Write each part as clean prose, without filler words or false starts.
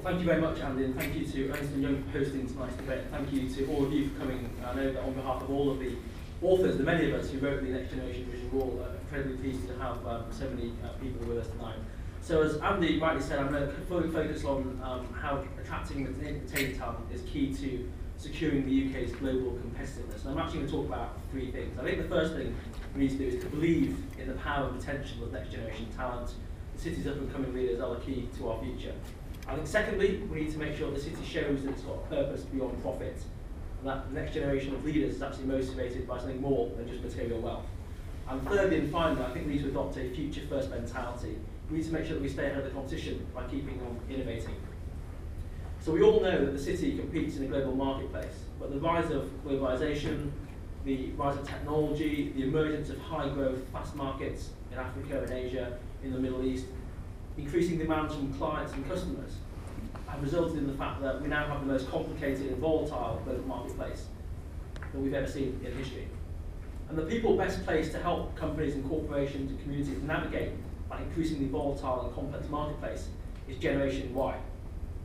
Thank you very much, Andy, and thank you to Ernst & Young for hosting tonight's debate. Thank you to all of you for coming. I know that on behalf of all of the authors, the many of us who wrote the Next Generation Vision, we're all incredibly pleased to have so many people with us tonight. So as Andy rightly said, I'm going to fully focus on how attracting and retaining talent is key to securing the UK's global competitiveness. And I'm actually going to talk about three things. I think the first thing we need to do is to believe in the power and potential of next generation talent. The city's up and coming leaders are the key to our future. I think secondly, we need to make sure the city shows that it's got a purpose beyond profit, and that the next generation of leaders is actually motivated by something more than just material wealth. And thirdly and finally, I think we need to adopt a future first mentality. We need to make sure that we stay ahead of the competition by keeping on innovating. So we all know that the city competes in a global marketplace, but the rise of globalisation, the rise of technology, the emergence of high growth, fast markets in Africa and Asia, in the Middle East, increasing demands from clients and customers have resulted in the fact that we now have the most complicated and volatile global marketplace that we've ever seen in history. And the people best placed to help companies and corporations and communities navigate that increasingly volatile and complex marketplace is Generation Y.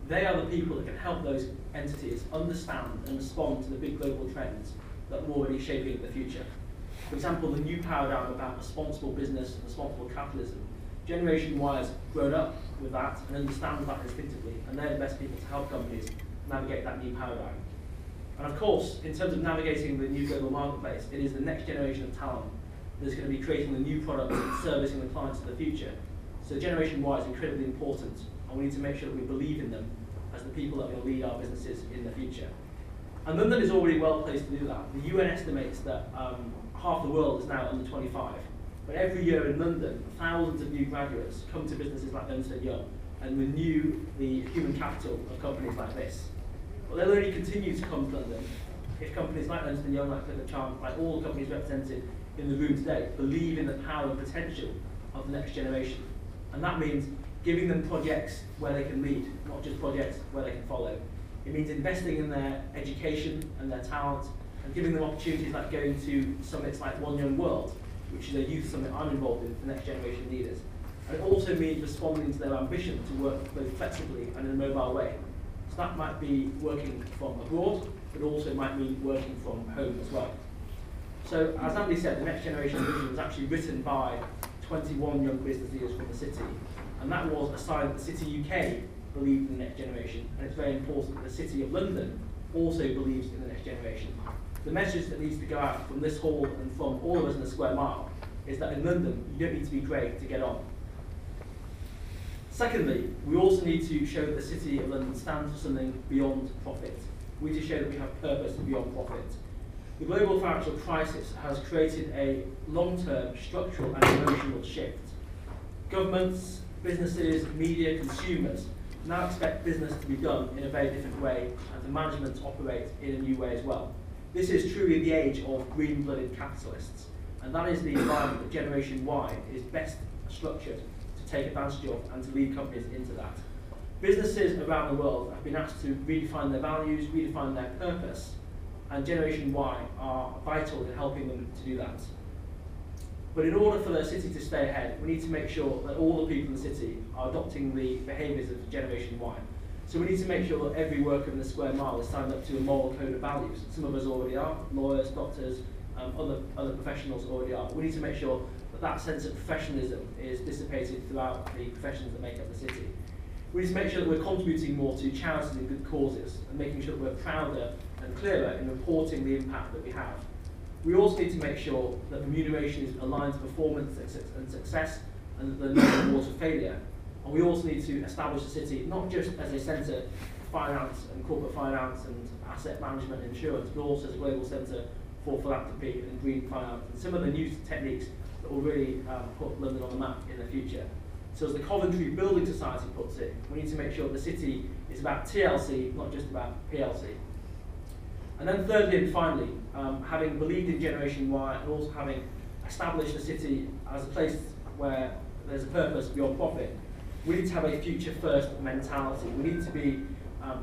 They are the people that can help those entities understand and respond to the big global trends that are already shaping the future. For example, the new paradigm about responsible business and responsible capitalism. Generation Y has grown up with that and understands that instinctively, and they're the best people to help companies navigate that new paradigm. And of course, in terms of navigating the new global marketplace, it is the next generation of talent that is going to be creating the new products and servicing the clients of the future. So Generation Y is incredibly important, and we need to make sure that we believe in them as the people that will lead our businesses in the future. And London is already well placed to do that. The UN estimates that half the world is now under 25. But every year in London, thousands of new graduates come to businesses like Ernst & Young and renew the human capital of companies like this. But they'll only continue to come to London if companies like Ernst & Young, like Clifford, like all the companies represented in the room today, believe in the power and potential of the next generation. And that means giving them projects where they can lead, not just projects where they can follow. It means investing in their education and their talent and giving them opportunities like going to summits like One Young World, which is a youth summit I'm involved in for next generation leaders. And it also means responding to their ambition to work both flexibly and in a mobile way. So that might be working from abroad, but also might mean working from home as well. So as Andy said, the next generation vision was actually written by 21 young business leaders from the city. And that was a sign that the City UK believed in the next generation. And it's very important that the City of London also believes in the next generation. The message that needs to go out from this hall and from all of us in the square mile is that in London, you don't need to be great to get on. Secondly, we also need to show that the City of London stands for something beyond profit. We need to show that we have purpose beyond profit. The global financial crisis has created a long-term structural and emotional shift. Governments, businesses, media, consumers now expect business to be done in a very different way and for management to operate in a new way as well. This is truly the age of green-blooded capitalists, and that is the environment that Generation Y is best structured to take advantage of and to lead companies into that. Businesses around the world have been asked to redefine their values, redefine their purpose, and Generation Y are vital in helping them to do that. But in order for the city to stay ahead, we need to make sure that all the people in the city are adopting the behaviours of Generation Y. So we need to make sure that every worker in the square mile is signed up to a moral code of values. Some of us already are, lawyers, doctors, other professionals already are. We need to make sure that that sense of professionalism is dissipated throughout the professions that make up the city. We need to make sure that we're contributing more to charities and good causes and making sure that we're prouder and clearer in reporting the impact that we have. We also need to make sure that remuneration is aligned to performance and success and that there are no rewards for failure. And we also need to establish the city not just as a centre for finance and corporate finance and asset management and insurance, but also as a global centre for philanthropy and green finance and some of the new techniques that will really put London on the map in the future. So as the Coventry Building Society puts it, we need to make sure the city is about TLC, not just about PLC. And then thirdly and finally, having believed in Generation Y and also having established the city as a place where there's a purpose beyond profit, we need to have a future-first mentality. We need to be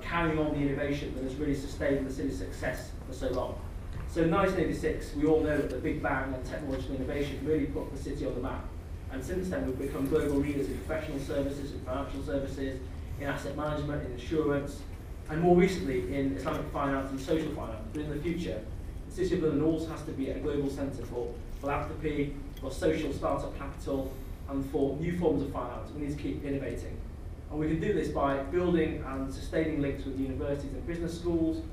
carrying on the innovation that has really sustained the city's success for so long. So in 1986, we all know that the Big Bang and technological innovation really put the city on the map. And since then, we've become global leaders in professional services, in financial services, in asset management, in insurance, and more recently in Islamic finance and social finance. But in the future, the City of London also has to be a global centre for philanthropy, for social startup capital, and for new forms of finance. We need to keep innovating. And we can do this by building and sustaining links with universities and business schools,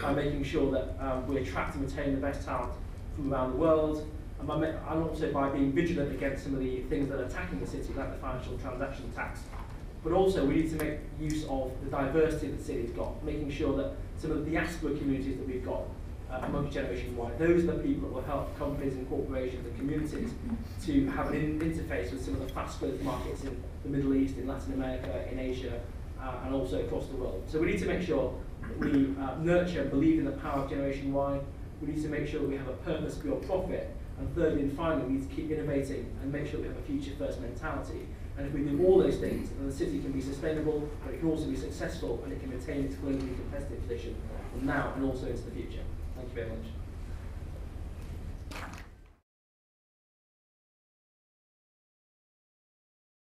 by making sure that we attract and retain the best talent from around the world, and also by being vigilant against some of the things that are attacking the city, like the financial transaction tax. But also we need to make use of the diversity that the city's got, making sure that some of the diaspora communities that we've got amongst Generation Y, those are the people that will help companies and corporations and communities to have an interface with some of the fast growth markets in the Middle East, in Latin America, in Asia, and also across the world. So we need to make sure that we nurture and believe in the power of Generation Y. We need to make sure that we have a purpose beyond profit. And thirdly and finally, we need to keep innovating and make sure we have a future first mentality. And if we do all those things, then the city can be sustainable, but it can also be successful, and it can retain its globally competitive position from now and also into the future. Thank you very much.